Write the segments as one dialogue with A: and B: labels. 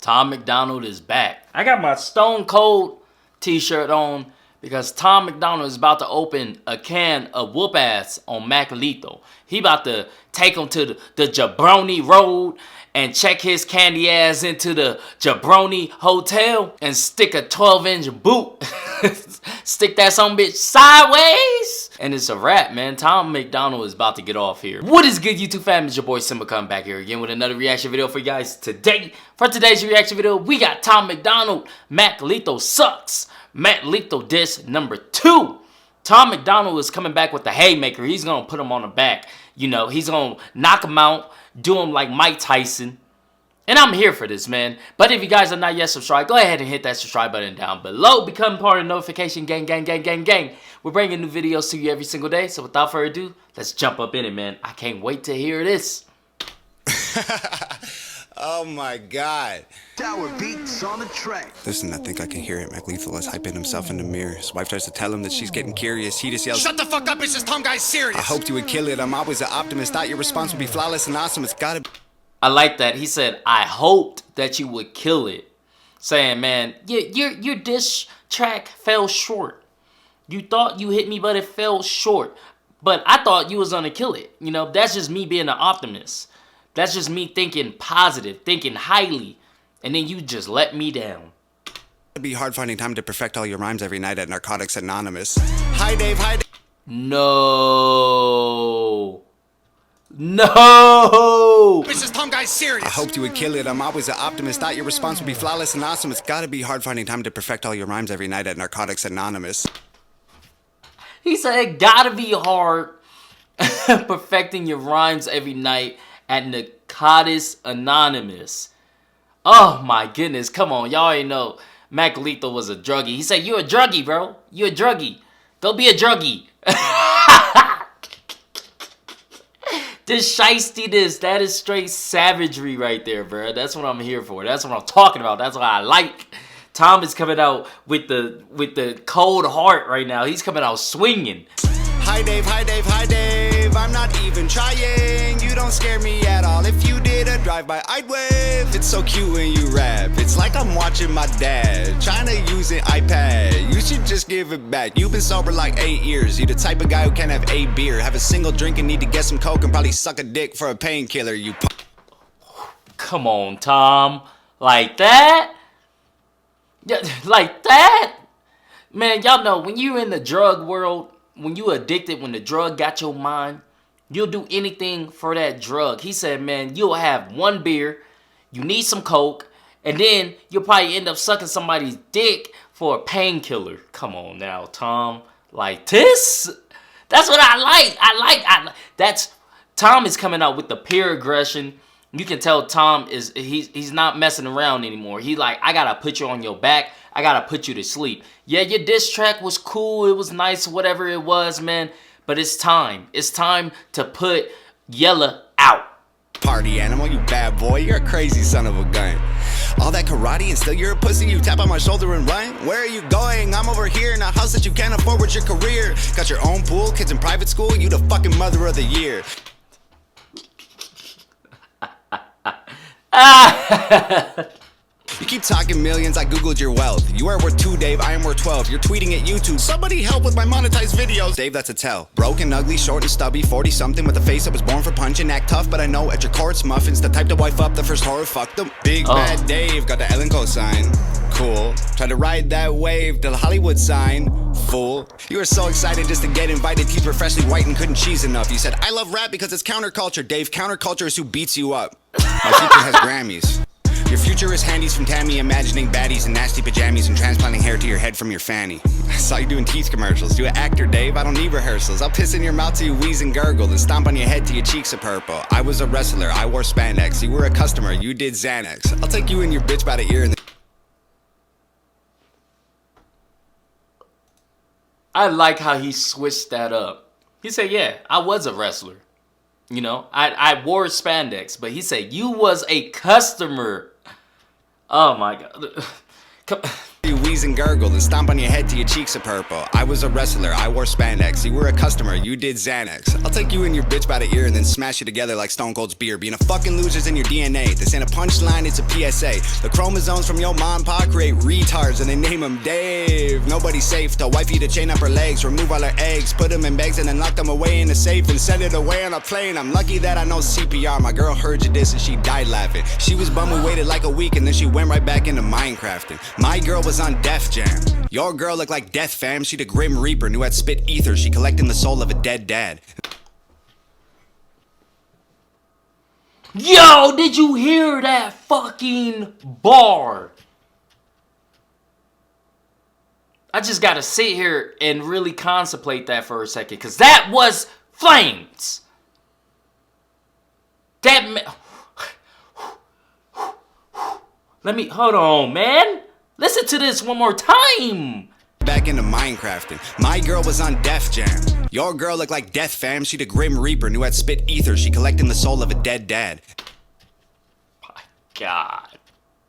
A: Tom MacDonald is back. I got my Stone Cold t-shirt on because Tom MacDonald is about to open a can of whoop ass on Mac Lethal. He about to take him to the Jabroni Road and check his candy ass into the Jabroni Hotel and stick a 12-inch boot. Stick that some bitch sideways. And it's a wrap, man. Tom MacDonald is about to get off here. What is good, YouTube fam? It's your boy Simba coming back here again with another reaction video for you guys today. For today's reaction video, we got Tom MacDonald, Mac Lethal sucks. Mac Lethal diss number 2. Tom MacDonald is coming back with the haymaker. He's going to put him on the back. You know, he's going to knock him out, do him like Mike Tyson. And I'm here for this, man. But if you guys are not yet subscribed, go ahead and hit that subscribe button down below. Become part of the notification gang. We're bringing new videos to you every single day. So without further ado, let's jump up in it, man. I can't wait to hear this.
B: Oh my God.
C: Tower beats on the track.
B: Listen, I think I can hear it. Mac Lethal is hyping himself in the mirror. His wife tries to tell him that she's getting curious. He just yells,
D: "Shut the fuck up, it's just Tom Guy's serious."
B: I hoped you would kill it. I'm always an optimist. Thought your response would be flawless and awesome. It's gotta be.
A: I like that. He said, I hoped that you would kill it. Saying, man, your diss track fell short. You thought you hit me, but it fell short. But I thought you was gonna kill it. You know, that's just me being an optimist. That's just me thinking positive, thinking highly. And then you just let me down.
B: It'd be hard finding time to perfect all your rhymes every night at Narcotics Anonymous. Hi, Dave. Hi, Dave.
A: No. No!
D: It's just Tom Guy's serious.
B: I hoped you would kill it. I'm always an optimist. Thought your response would be flawless and awesome. It's gotta be hard finding time to perfect all your rhymes every night at Narcotics Anonymous.
A: He said it gotta be hard perfecting your rhymes every night at Narcotics Anonymous. Oh my goodness, come on. Y'all already know Mac Lethal was a druggie. He said, you a druggie, bro. You a druggie. Don't be a druggie. This shiestiness, that is straight savagery right there, bro. That's what I'm here for. That's what I'm talking about. That's what I like. Tom is coming out with the cold heart right now. He's coming out swinging.
B: Hi, Dave. Hi, Dave. Hi, Dave. I'm not even trying. You don't scare me at all. If you did a drive-by, I'd wave. It's so cute when you rap. It's like I'm watching my dad trying to use an iPad. You should just give it back. You've been sober like 8 years. You the type of guy who can't have 8 beer, have a single drink and need to get some coke and probably suck a dick for a painkiller. You.
A: Come on, Tom. Like that? Yeah, like that? Man, y'all know when you're in the drug world, when you addicted, when the drug got your mind, you'll do anything for that drug. He said, man, you'll have 1 beer, you need some coke, and then you'll probably end up sucking somebody's dick for a painkiller. Come on now, Tom. Like this? That's what I like. That's Tom is coming out with the pure aggression. You can tell Tom is he's not messing around anymore. He like, I gotta put you on your back. I gotta put you to sleep. Yeah, your diss track was cool. It was nice, whatever it was, man. But it's time. It's time to put Yella out.
B: Party animal, you bad boy. You're a crazy son of a gun. All that karate and still you're a pussy. You tap on my shoulder and run. Where are you going? I'm over here in a house that you can't afford with your career. Got your own pool, kids in private school. You the fucking mother of the year. You keep talking millions, I googled your wealth. You are worth 2, Dave, I am worth 12. You're tweeting at YouTube, somebody help with my monetized videos. Dave, that's a tell. Broken, ugly, short and stubby, 40-something with a face that was born for punching. Act tough, but I know at your core it's muffins. The type to wife up the first horror, fuck them. Big bad Dave, got the Ellen cosign. Cool. Try to ride that wave till the Hollywood sign. Fool. You were so excited just to get invited. Teeth were freshly white and couldn't cheese enough. You said, I love rap because it's counterculture. Dave, counterculture is who beats you up. My future has Grammys. Your future is handies from Tammy, imagining baddies in nasty pajamas and transplanting hair to your head from your fanny. I saw you doing teeth commercials. You an actor, Dave. I don't need rehearsals. I'll piss in your mouth till you wheeze and gurgle, then stomp on your head till your cheeks are purple. I was a wrestler. I wore spandex. You were a customer. You did Xanax. I'll take you and your bitch by the ear and
A: I like how he switched that up. He said, yeah, I was a wrestler. You know, I wore spandex, but he said, you was a customer. Oh my God.
B: You wheeze and gurgle and stomp on your head till your cheeks are purple. I was a wrestler, I wore spandex. You were a customer, you did Xanax. I'll take you and your bitch by the ear and then smash you together like Stone Cold's beer. Being a fucking loser's in your DNA. This ain't a punchline, it's a PSA. The chromosomes from your mom and pop create retards and they name them Dave. Nobody's safe till wifey to chain up her legs, remove all her eggs, put them in bags and then lock them away in a safe and send it away on a plane. I'm lucky that I know CPR. My girl heard you diss and she died laughing. She was bummed we waited like a week and then she went right back into Minecrafting. My girl was on Def Jam. Your girl looked like Death Fam. She the Grim Reaper, knew I'd spit ether. She collecting the soul of a dead dad.
A: Yo, did you hear that fucking bar? I just gotta sit here and really contemplate that for a second, because that was flames. Hold on, man. Listen to this one more time.
B: Back into Minecrafting. My girl was on Def Jam. Your girl looked like Death Fam. She the Grim Reaper, knew I'd spit ether. She collecting the soul of a dead dad.
A: My God.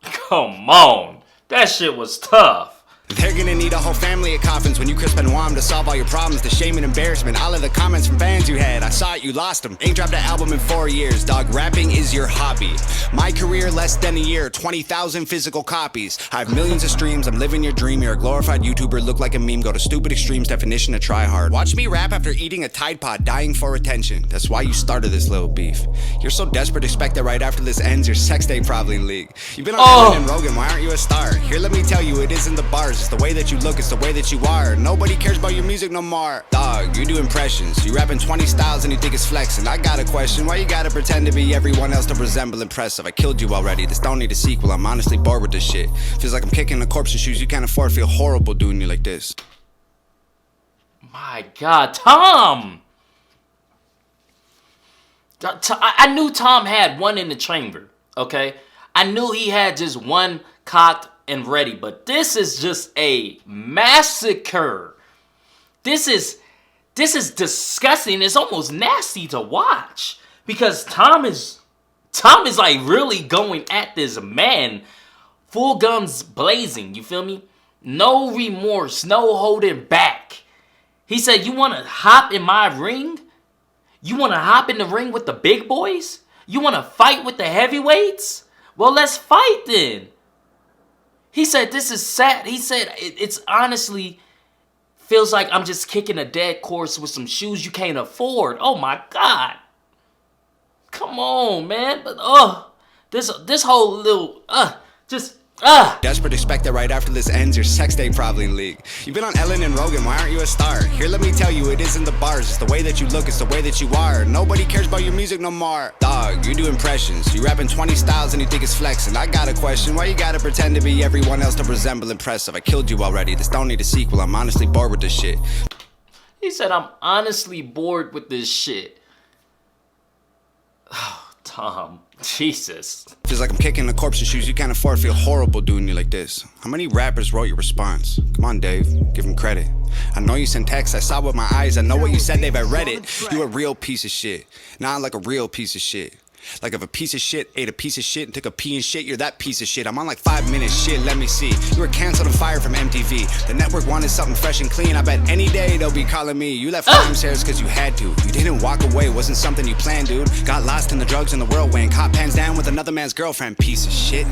A: Come on. That shit was tough.
B: They're gonna need a whole family of coffins when you crisp and wham to solve all your problems. The shame and embarrassment, all of the comments from fans you had. I saw it, you lost them. Ain't dropped an album in 4 years, dog. Rapping is your hobby. My career, less than a year, 20,000 physical copies. I have millions of streams, I'm living your dream. You're a glorified YouTuber, look like a meme. Go to stupid extremes, definition of try hard. Watch me rap after eating a Tide Pod, dying for attention. That's why you started this little beef. You're so desperate, expect that right after this ends, your sex tape probably leak. You've been on Ellen and Rogan, why aren't you a star? Here, let me tell you, it isn't the bars. It's the way that you look, it's the way that you are. Nobody cares about your music no more. Dog, you do impressions. You rapping 20 styles and you think it's flexing. I got a question, why you gotta pretend to be everyone else to resemble impressive? I killed you already, this don't need a sequel. I'm honestly bored with this shit. Feels like I'm kicking a corpse in shoes you can't afford. Feel horrible doing you like this.
A: My God, Tom! I knew Tom had one in the chamber, okay? I knew he had just one cocked and ready, but this is just a massacre. This is disgusting. It's almost nasty to watch because Tom is like really going at this man, full guns blazing. You feel me? No remorse, no holding back. He said, "You want to hop in my ring? You want to hop in the ring with the big boys? You want to fight with the heavyweights? Well, let's fight then." He said, "This is sad." He said, it's honestly feels like I'm just kicking a dead horse with some shoes you can't afford. Oh my God. Come on, man. But this whole little
B: Desperate, expect that right after this ends, your sex tape probably leak. You've been on Ellen and Rogan, why aren't you a star? Here, let me tell you, it isn't the bars. It's the way that you look, it's the way that you are. Nobody cares about your music no more. Dog, you do impressions. You rapping 20 styles and you think it's flexing. I got a question, why you gotta pretend to be everyone else to resemble impressive? I killed you already, this don't need a sequel. I'm honestly bored with this shit.
A: He said, "I'm honestly bored with this shit." Oh, Tom. Jesus.
B: Feels like I'm kicking a corpse in shoes you can't afford. Feel horrible doing you like this. How many rappers wrote your response? Come on, Dave, give him credit. I know you sent text, I saw with my eyes. I know what you said, Dave, I read it. You a real piece of shit. Not like a real piece of shit. Like if a piece of shit ate a piece of shit and took a pee and shit, you're that piece of shit. I'm on like 5 minutes, shit, let me see. You were canceled and fired from MTV. The network wanted something fresh and clean. I bet any day they'll be calling me. You left Flames hairs cause you had to. You didn't walk away, wasn't something you planned, dude. Got lost in the drugs and the whirlwind. Caught pants down with another man's girlfriend. Piece of shit.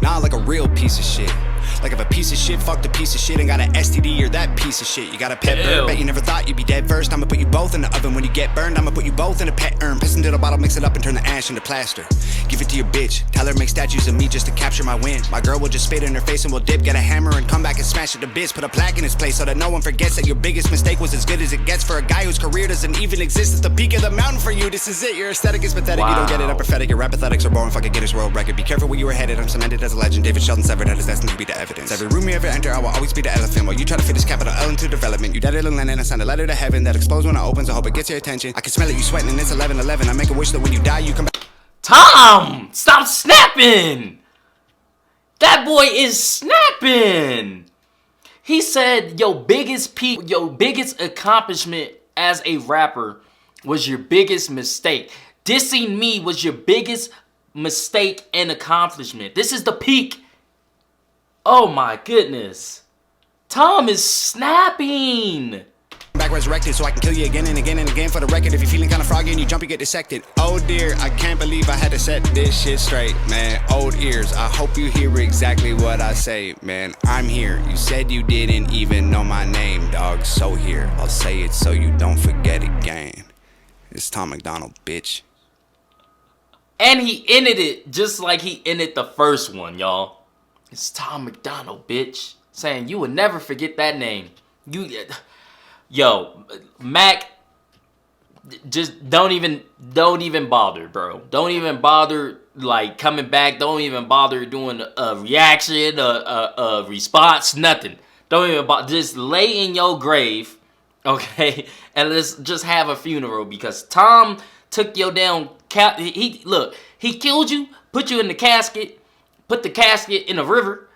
B: Nah, like a real piece of shit. Like if a piece of shit fucked a piece of shit and got an STD, you're that piece of shit. You got a pet bird, bet you never thought you'd be dead first. I'ma put you both in the oven. When you get burned, I'ma put you both in a pet urn. Piss into the bottle, mix it up and turn the ash into plaster. Give it to your bitch, tell her make statues of me just to capture my win. My girl will just spit in her face and we'll dip. Get a hammer and come back and smash it to bits. Put a plaque in its place so that no one forgets that your biggest mistake was as good as it gets. For a guy whose career doesn't even exist, it's the peak of the mountain for you. This is it, your aesthetic is pathetic. You don't get it, I'm prophetic. Your rap athletics are boring, fuck a Guinness World Record. Be careful where you were headed, I'm cemented as a legend. David Sheldon severed head is destined to be the evidence. Every room you ever enter, I will always be the elephant. While you try to fit this capital L into development. You dead it in Lennon, I send a letter to heaven that explodes when it opens. I hope it gets your attention. I can smell it, you sweating and it's 11:11. I make a wish that when you die, you come back.
A: Tom, stop snapping. That boy is snapping. He said your biggest accomplishment as a rapper was your biggest mistake. Dissing me was your biggest mistake and accomplishment. This is the peak. Oh my goodness. Tom is snapping.
B: Back resurrected so I can kill you again and again and again. For the record, if you're feeling kind of froggy and you jump, you get dissected. Oh dear, I can't believe I had to set this shit straight, man. Old ears, I hope you hear exactly what I say, man. I'm here. You said you didn't even know my name, dog. So here, I'll say it so you don't forget again. It's Tom MacDonald, bitch.
A: And he ended it just like he ended the first one, y'all. It's Tom MacDonald, bitch. Saying you would never forget that name. Yo, Mac, just don't even bother, bro. Don't even bother like coming back. Don't even bother doing a reaction, a response, nothing. Don't even bother. Just lay in your grave, okay, and let's just have a funeral because Tom took your damn he killed you, put you in the casket, put the casket in a river,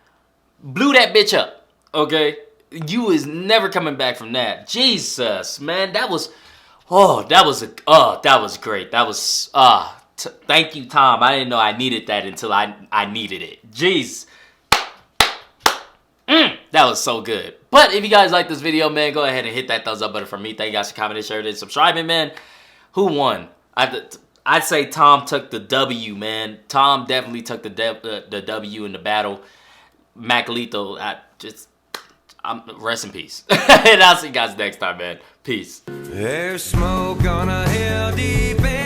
A: blew that bitch up, okay? You is never coming back from that. Jesus, man, that was great. That was, thank you, Tom. I didn't know I needed that until I needed it. Jeez. That was so good. But if you guys like this video, man, go ahead and hit that thumbs up button for me. Thank you guys for commenting, sharing, and subscribing, man. Who won? I'd say Tom took the W, man. Tom definitely took the W in the battle. Mac Lethal, rest in peace. And I'll see you guys next time, man. Peace.
E: There's smoke on a hill deep in